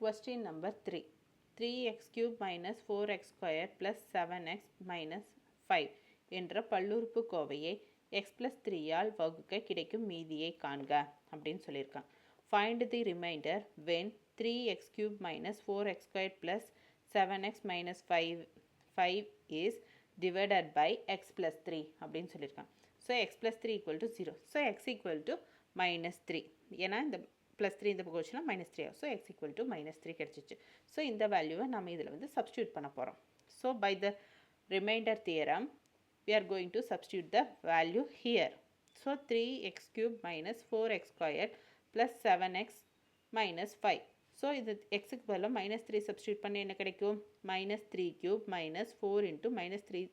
Question number 3. 3x cube minus 4x square plus 7x minus 5 என்ற பல்லுறுப்புக்கோவையை x plus 3 all வகுக்க கிடைக்கும் மீதியை காண்க அப்படின்னு சொல்லியிருக்காங்க. Find the remainder when 3x cube minus 4x square plus 7x minus 5 is divided by x plus 3 அப்படின்னு சொல்லியிருக்காங்க. So x plus 3 equal to 0. So x equal to minus 3. ஏன்னா இந்த plus 3 இந்த பக்கம் வச்சுனா minus 3 ஆகும். So x equal to minus 3 கிடைச்சிச்சு. So இந்த வேல்யூவை நம்ம இதில் வந்து substitute பண்ண போகிறோம். So by the remainder theorem, we are going to substitute the value here. So 3x cube minus 4x squared plus 7x minus 5. So இது xக்கு பதிலாக minus 3 substitute பண்ண என்ன கிடைக்கும்? Minus 3 cube minus 4 into minus 3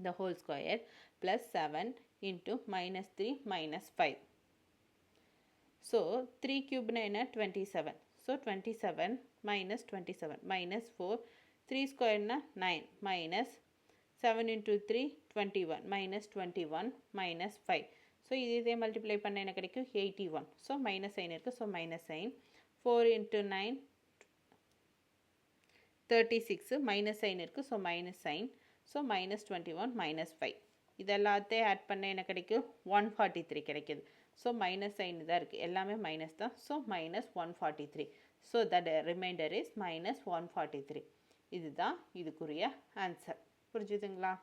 the whole square plus 7 into minus 3 minus 5. So 3 cube na 27. So 27 minus 27 minus 4. 3 square na 9 minus 7 into 3 21 minus 21 minus 5. So இதே multiply பண்ண என்ன கிடைக்கும் 81. So minus sign இருக்கு. So minus sign 4 into 9 36 minus sign இருக்கு. So minus sign. So minus 21 minus 5. இதெல்லாத்தையும் add பண்ண என்ன கிடைக்கும் 143 கிடைக்குது. So minus sign தான் இருக்கு. எல்லாமே minus தான். So minus 143. So that remainder is minus 143. இதுதான் இதுக்குரிய ஆன்சர். புரிஞ்சுதுங்களா?